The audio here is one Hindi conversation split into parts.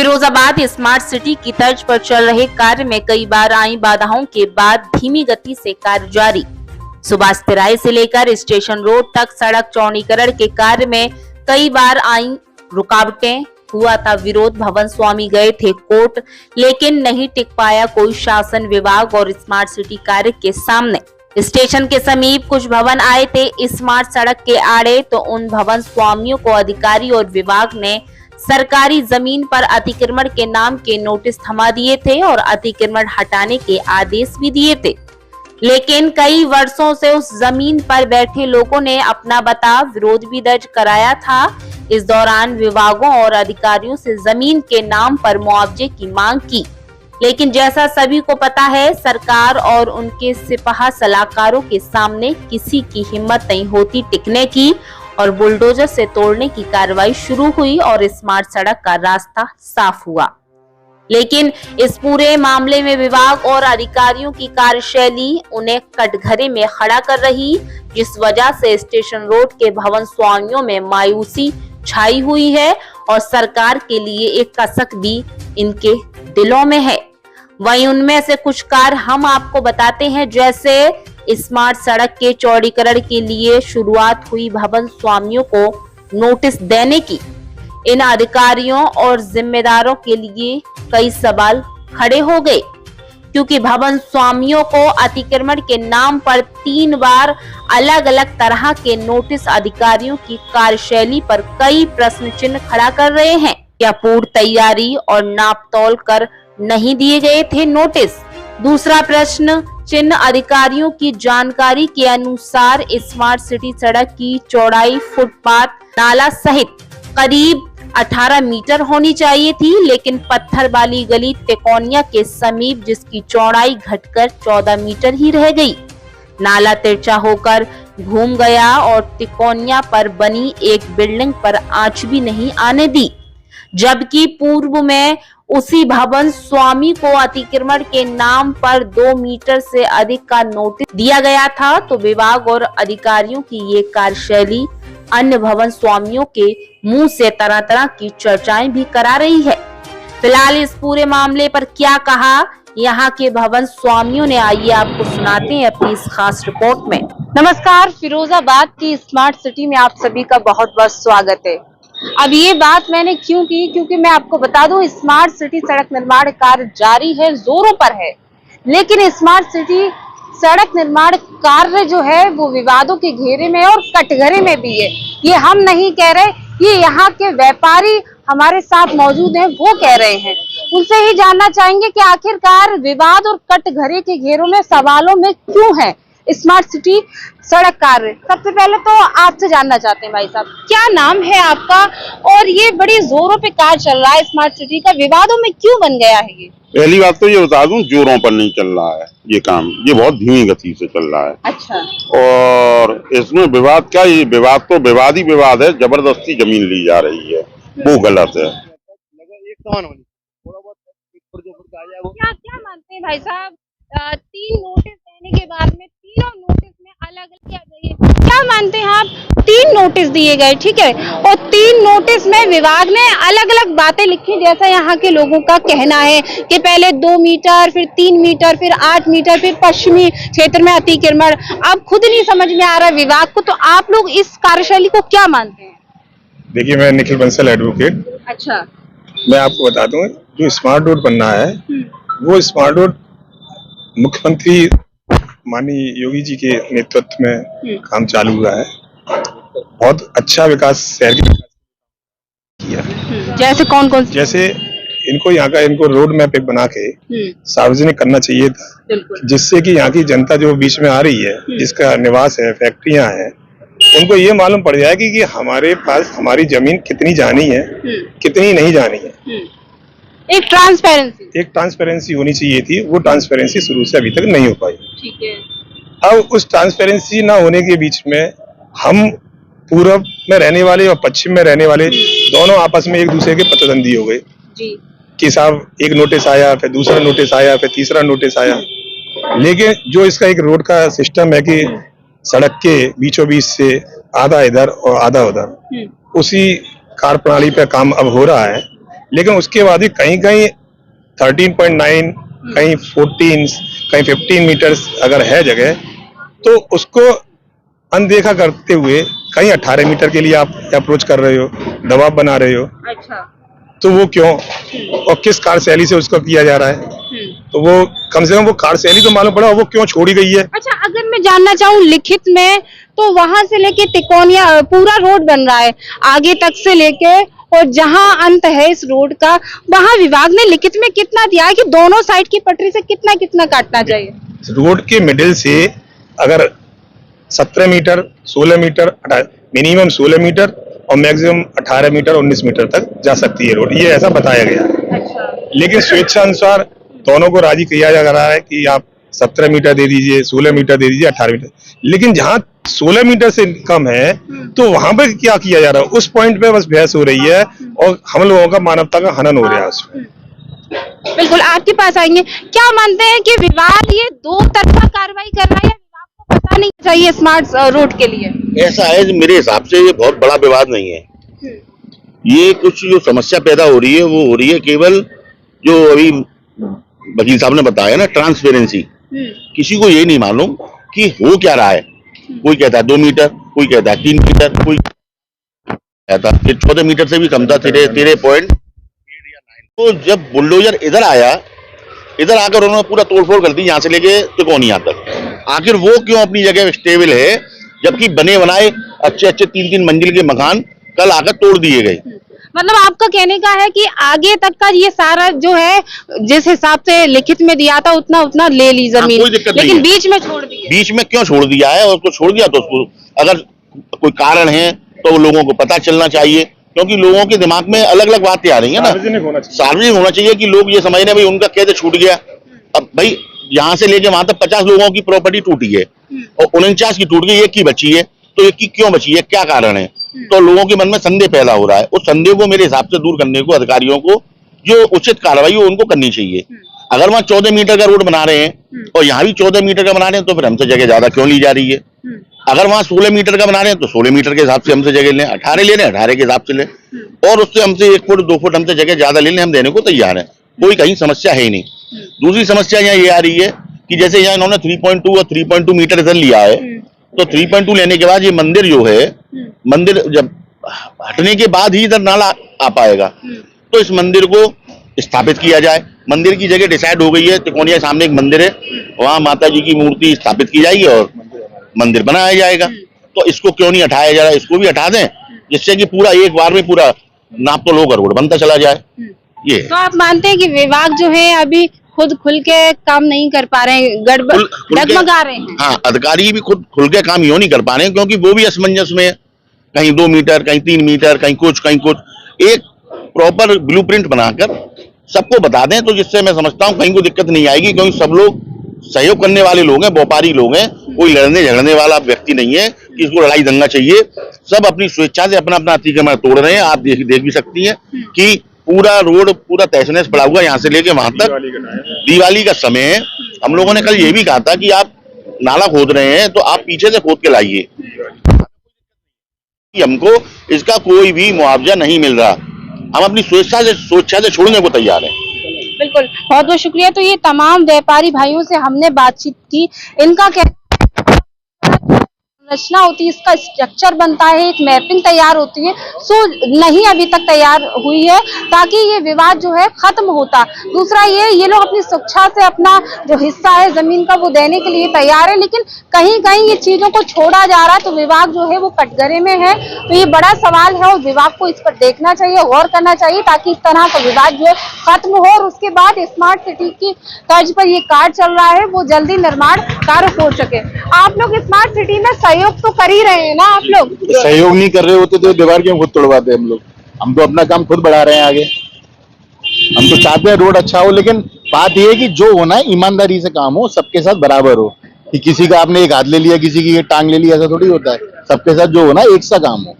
फिरोजाबाद स्मार्ट सिटी की तर्ज पर चल रहे कार्य में कई बार आई बाधाओं के बाद धीमी गति से कार्य जारी। सुभाष तिराहे से लेकर स्टेशन रोड तक सड़क चौड़ीकरण के कार्य में कई बार आई रुकावटें, हुआ था विरोध। भवन स्वामी गए थे कोर्ट, लेकिन नहीं टिक पाया कोई शासन विभाग और स्मार्ट सिटी कार्य के सामने। स्टेशन के समीप कुछ भवन आए थे स्मार्ट सड़क के आड़े, तो उन भवन स्वामियों को अधिकारी और विभाग ने सरकारी जमीन पर अतिक्रमण के नाम के नोटिस थमा दिए थे और अतिक्रमण हटाने के आदेश भी दिए थे। लेकिन कई वर्षों से उस जमीन पर बैठे लोगों ने अपना बता विरोध भी दर्ज कराया था। इस दौरान विभागों और अधिकारियों से जमीन के नाम पर मुआवजे की मांग की, लेकिन जैसा सभी को पता है, सरकार और उनके सिपाही सलाहकारों के सामने किसी की हिम्मत नहीं होती टिकने की और बुलडोजर से तोड़ने की कार्रवाई शुरू हुई और स्मार्ट सड़क का रास्ता साफ हुआ। लेकिन इस पूरे मामले में विभाग और अधिकारियों की कार्यशैली उन्हें कटघरे में खड़ा कर रही, जिस वजह से स्टेशन रोड के भवन स्वामियों में मायूसी छाई हुई है और सरकार के लिए एक कसक भी इनके दिलों में है। वहीं उनमें से कुछ कार्य हम आपको बताते हैं, जैसे स्मार्ट सड़क के चौड़ीकरण के लिए शुरुआत हुई भवन स्वामियों को नोटिस देने की। इन अधिकारियों और जिम्मेदारों के लिए कई सवाल खड़े हो गए, क्योंकि भवन स्वामियों को अतिक्रमण के नाम पर 3 बार अलग अलग तरह के नोटिस अधिकारियों की कार्यशैली पर कई प्रश्न चिन्ह खड़ा कर रहे हैं। क्या पूर्व तैयारी और नाप तोल कर नहीं दिए गए थे नोटिस? दूसरा प्रश्न चिन्ह अधिकारियों की जानकारी के अनुसार स्मार्ट सिटी सड़क की चौड़ाई फुटपाथ, नाला सहित करीब 18 मीटर होनी चाहिए थी, लेकिन पत्थर वाली गली तिकोनिया के समीप जिसकी चौड़ाई घटकर 14 मीटर ही रह गई। नाला तिरछा होकर घूम गया और तिकोनिया पर बनी एक बिल्डिंग पर आंच भी नहीं आने दी, जबकि पूर्व में उसी भवन स्वामी को अतिक्रमण के नाम पर 2 मीटर से अधिक का नोटिस दिया गया था। तो विभाग और अधिकारियों की ये कार्यशैली अन्य भवन स्वामियों के मुंह से तरह तरह की चर्चाएं भी करा रही है। फिलहाल इस पूरे मामले पर क्या कहा यहाँ के भवन स्वामियों ने, आइए आपको सुनाते हैं अपनी इस खास रिपोर्ट में। नमस्कार, फिरोजाबाद की स्मार्ट सिटी में आप सभी का बहुत बहुत स्वागत है। अब ये बात मैंने क्यों की, क्योंकि मैं आपको बता दूं स्मार्ट सिटी सड़क निर्माण कार्य जारी है, जोरों पर है, लेकिन स्मार्ट सिटी सड़क निर्माण कार्य जो है वो विवादों के घेरे में और कटघरे में भी है। ये हम नहीं कह रहे, ये यहाँ के व्यापारी हमारे साथ मौजूद हैं, वो कह रहे हैं। उनसे ही जानना चाहेंगे कि आखिरकार विवाद और कटघरे के घेरों में सवालों में क्यों है स्मार्ट सिटी सड़क कार्य। सबसे पहले तो आपसे जानना चाहते हैं भाई साहब, क्या नाम है आपका और ये बड़ी जोरों पे कार्य चल रहा है स्मार्ट सिटी का, विवादों में क्यों बन गया है ये? पहली बात तो ये बता दूं, जोरों पर नहीं चल रहा है ये काम, ये बहुत धीमी गति से चल रहा है। अच्छा। और इसमें विवाद क्या, ये विवाद तो विवाद ही विवाद है, जबरदस्ती जमीन ली जा रही है, वो गलत है। क्या क्या मानते हैं भाई साहब, 3 नोटिस देने के बाद में तीनों नोटिस में अलग अलग किया गया, क्या मानते हैं आप? 3 नोटिस दिए गए, ठीक है, और 3 नोटिस में विभाग ने अलग अलग बातें लिखी, जैसा यहाँ के लोगों का कहना है कि पहले 2 मीटर, फिर 3 मीटर, फिर 8 मीटर, फिर पश्चिमी क्षेत्र में अतिक्रमण। अब खुद नहीं समझ में आ रहा विभाग को, तो आप लोग इस कार्यशैली को क्या मानते हैं? देखिए, मैं निखिल बंसल एडवोकेट। अच्छा। मैं आपको बता दूं, जो स्मार्ट रोड बनना है वो स्मार्ट रोड मुख्यमंत्री माननीय योगी जी के नेतृत्व में काम चालू हुआ है। बहुत अच्छा विकास शहर के किया। जैसे कौन कौन? जैसे इनको रोड मैप एक बना के सार्वजनिक करना चाहिए था, जिससे कि यहाँ की जनता जो बीच में आ रही है, जिसका निवास है, फैक्ट्रियां हैं, उनको ये मालूम पड़ जाएगी कि हमारे पास हमारी जमीन कितनी जानी है, कितनी नहीं जानी है। एक ट्रांसपेरेंसी होनी चाहिए थी, वो ट्रांसपेरेंसी शुरू से अभी तक नहीं हो पाई। ठीक है। अब उस ट्रांसपेरेंसी ना होने के बीच में हम पूर्व में रहने वाले और पश्चिम में रहने वाले दोनों आपस में एक दूसरे के प्रतिद्वंदी हो गए कि साहब एक नोटिस आया, फिर दूसरा नोटिस आया, फिर तीसरा नोटिस आया। लेकिन जो इसका एक रोड का सिस्टम है कि सड़क के बीचों बीच से आधा इधर और आधा उधर, उसी कार्य प्रणाली पे काम अब हो रहा है। लेकिन उसके बाद भी कहीं कहीं 13.9, कहीं 14, कहीं 15 मीटर्स अगर है जगह, तो उसको अनदेखा करते हुए कहीं 18 मीटर के लिए आप अप्रोच कर रहे हो, दबाव बना रहे हो। अच्छा। तो वो क्यों और किस कार्यशैली से उसको किया जा रहा है? तो वो कम से कम वो कार्यशैली तो मालूम पड़ा, वो क्यों छोड़ी गई है। अच्छा, अगर मैं जानना चाहूँ लिखित में, तो वहां से लेके तिकोनिया पूरा रोड बन रहा है आगे तक से लेके, और जहां अंत है इस रोड का, वहां विभाग ने लिखित में कितना दिया है कि दोनों साइड की पटरी से कितना कितना काटना चाहिए? रोड के मिडिल से अगर 17 मीटर, 16 मीटर, मिनिमम 16 मीटर और मैक्सिमम 18 मीटर, 19 मीटर तक जा सकती है रोड, ये ऐसा बताया गया है। अच्छा। लेकिन स्वेच्छा अनुसार दोनों को राजी किया जा रहा है कि आप 17 मीटर दे दीजिए, 16 मीटर दे दीजिए, 18 मीटर। लेकिन जहां 16 मीटर से कम है, तो वहां पर क्या किया जा रहा है, उस पॉइंट पे बस बहस हो रही है और हम लोगों का मानवता का हनन हो रहा है उसमें। बिल्कुल, आपके पास आएंगे। क्या मानते हैं कि विभाग ये दो तरफा कार्रवाई कर रहा है, या विभाग को पता नहीं चाहिए स्मार्ट रोड के लिए? ऐसा है, मेरे हिसाब से ये बहुत बड़ा विवाद नहीं है। ये कुछ जो समस्या पैदा हो रही है वो हो रही है केवल जो अभी वकील साहब ने बताया ना, ट्रांसपेरेंसी। किसी को ये नहीं मालूम कि हो क्या रहा है। कोई कहता है 2 मीटर, कोई कहता है 3 मीटर, कोई कहता है 14 मीटर से भी कम था, 13.8 या 9। तो जब बुलडोजर इधर आया, इधर आकर उन्होंने पूरा तोड़फोड़ कर दी, यहाँ से लेके तिकोनिया तक। आखिर वो क्यों अपनी जगह स्टेबल है, जबकि बने बनाए अच्छे अच्छे 3-3 मंजिल के मकान कल आकर तोड़ दिए गए। मतलब आपका कहने का है कि आगे तक का ये सारा जो है, जिस हिसाब से लिखित में दिया था उतना उतना ले ली जमीन, कोई दिक्कत नहीं लेकिन है। बीच में छोड़ दी है। बीच में क्यों छोड़ दिया है, और उसको छोड़ दिया तो उसको अगर कोई कारण है तो लोगों को पता चलना चाहिए, क्योंकि लोगों के दिमाग में अलग अलग बातें आ रही है ना। सार्वजनिक होना चाहिए कि लोग ये समझ रहे भाई उनका कैसे छूट गया। अब भाई यहाँ से लेके वहां तक 50 लोगों की प्रॉपर्टी टूटी है और 49 की टूट गई, एक की बची है, तो एक की क्यों बची है, क्या कारण है? तो लोगों के मन में संदेह पैदा हो रहा है। उस संदेह को मेरे हिसाब से दूर करने को अधिकारियों को जो उचित कार्रवाई हो उनको करनी चाहिए। अगर वहाँ 14 मीटर का रोड बना रहे हैं और यहाँ भी 14 मीटर का बना रहे हैं, तो फिर हमसे जगह ज्यादा क्यों ली जा रही है? अगर वहाँ 16 मीटर का बना रहे हैं तो 16 मीटर के हिसाब से हमसे जगह लें, 18 ले लें 18 के हिसाब से लें, और उससे हमसे 1 फुट 2 फुट हमसे जगह ज्यादा ले लें, हम देने को तैयार है। कोई कहीं समस्या है ही नहीं। दूसरी समस्या यहाँ ये आ रही है कि जैसे यहाँ इन्होंने 3.2 और 3.2 मीटर इधर लिया है, तो 3.2 लेने के बाद ये मंदिर जो है, मंदिर जब हटने के बाद ही इधर नाला आ पाएगा, तो इस मंदिर को स्थापित किया जाए। मंदिर की जगह डिसाइड हो गई है, तिकोनिया सामने एक मंदिर है, वहां माता जी की मूर्ति स्थापित की जाएगी और मंदिर बनाया जाएगा। तो इसको क्यों नहीं हटाया जा रहा है, इसको भी हटा दें, जिससे कि पूरा एक बार में पूरा नाप तो लोग रोड बनता चला जाए। ये तो आप मानते हैं कि विभाग जो है अभी खुद खुल के काम नहीं कर पा रहे हैं, गड़बड़ डगमगा रहे हैं? हाँ, अधिकारी भी खुद खुल के काम यूं नहीं कर पा रहे हैं, क्योंकि वो भी असमंजस में है। कहीं 2 मीटर, कहीं 3 मीटर, कहीं कुछ। एक प्रॉपर ब्लूप्रिंट बनाकर सबको बता दें, तो जिससे मैं समझता हूँ कहीं को दिक्कत नहीं आएगी, क्योंकि सब लोग सहयोग करने वाले लोग हैं, व्यापारी लोग हैं, कोई लड़ने झगड़ने वाला व्यक्ति नहीं है कि इसको लड़ाई दंगा चाहिए। सब अपनी स्वेच्छा से अपना अपना अतिक्रमण तोड़ रहे हैं। आप देख भी सकती हैं कि पूरा रोड पूरा तहस नहस पड़ा हुआ, यहाँ से लेके वहां तक। दिवाली का समय है, हम लोगों ने कल ये भी कहा था कि आप नाला खोद रहे हैं तो आप पीछे से खोद के लाइए। हमको इसका कोई भी मुआवजा नहीं मिल रहा, हम अपनी स्वेच्छा से छोड़ने को तैयार हैं। बिल्कुल, बहुत बहुत शुक्रिया। तो ये तमाम व्यापारी भाइयों से हमने बातचीत की, इनका कहना रचना होती है, इसका स्ट्रक्चर बनता है, एक मैपिंग तैयार होती है, सो नहीं अभी तक तैयार हुई है, ताकि ये विवाद जो है खत्म होता। दूसरा ये लोग अपनी स्वेच्छा से अपना जो हिस्सा है जमीन का वो देने के लिए तैयार है, लेकिन कहीं कहीं ये चीजों को छोड़ा जा रहा है, तो विभाग जो है वो कटघरे में है। तो ये बड़ा सवाल है और विभाग को इस पर देखना चाहिए, गौर करना चाहिए, ताकि इस तरह का विवाद जो है खत्म हो, और उसके बाद स्मार्ट सिटी की तर्ज पर ये कार्य चल रहा है वो जल्दी निर्माण कार्य हो सके। आप लोग स्मार्ट सिटी में सहयोग तो कर ही रहे हैं ना? आप लोग सहयोग नहीं कर रहे होते तो दीवार क्यों खुद तोड़वाते हम लोग? हम तो अपना काम खुद बढ़ा रहे हैं आगे। हम तो चाहते हैं रोड अच्छा हो, लेकिन बात यह है कि जो होना है ईमानदारी से काम हो, सबके साथ बराबर हो, कि किसी का आपने एक हाथ ले लिया, किसी की एक टांग ले लिया, ऐसा थोड़ी होता है। सबके साथ जो होना है एक सा काम हो,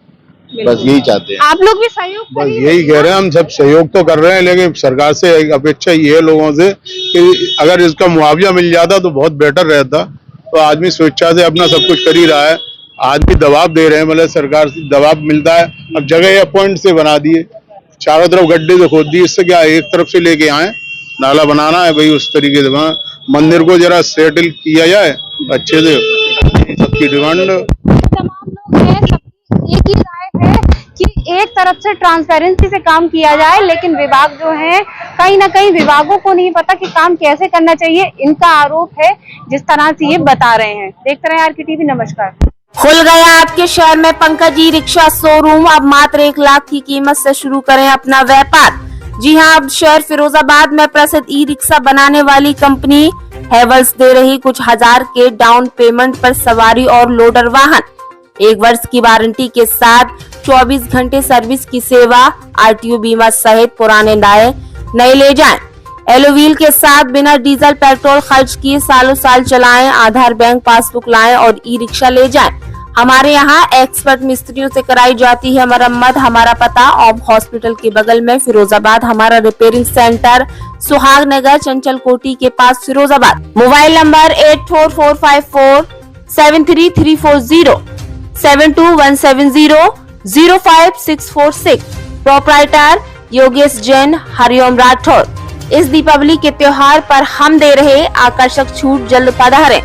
बस यही चाहते हैं। आप लोग भी सहयोग बस यही कह रहे हैं, हम सब सहयोग तो कर रहे हैं, लेकिन सरकार से एक अपेक्षा ये है लोगों से कि अगर इसका मुआवजा मिल जाता तो बहुत बेटर रहता। तो आदमी स्वेच्छा से अपना सब कुछ कर ही रहा है, आदमी दबाव दे रहे हैं, मतलब सरकार से दबाव मिलता है। अब जगह या पॉइंट से बना दिए, चारों तरफ गड्ढे से खोद दिए, इससे क्या है, एक तरफ से लेके आए, नाला बनाना है भाई, उस तरीके से वहाँ मंदिर को जरा सेटल किया जाए अच्छे से, सबकी डिमांड है। तमाम लोग हैं, सबकी एक ही राय है कि एक तरफ से ट्रांसपेरेंसी से काम किया जाए, लेकिन विभाग जो है कहीं ना कहीं विभागों को नहीं पता कि काम कैसे करना चाहिए। इनका आरोप है जिस तरह से ये बता रहे हैं। देखते रहे आरके टीवी। नमस्कार। खुल गया आपके शहर में पंकज ई रिक्शा शोरूम। अब मात्र 1 लाख की कीमत से शुरू करें अपना व्यापार। जी हां, अब शहर फिरोजाबाद में प्रसिद्ध ई रिक्शा बनाने वाली कंपनी हैवल्स दे रही कुछ हजार के डाउन पेमेंट पर सवारी और लोडर वाहन, 1 वर्ष की वारंटी के साथ 24 घंटे सर्विस की सेवा, RTO बीमा सहित पुराने नए ले जाएं। एलोव्हील के साथ बिना डीजल पेट्रोल खर्च किए सालों साल चलाएं, आधार बैंक पासबुक लाएं और ई रिक्शा ले जाएं। हमारे यहाँ एक्सपर्ट मिस्त्रियों से कराई जाती है मरम्मत। हमारा पता ऑब हॉस्पिटल के बगल में फिरोजाबाद। हमारा रिपेयरिंग सेंटर सुहाग नगर चंचल कोटी के पास Firozabad. Mobile number 8445473340, 7217005646। Proprietor Yogesh Jain, Hariom Rathore. इस दीपावली के त्योहार पर हम दे रहे आकर्षक छूट, जल्द पधारें।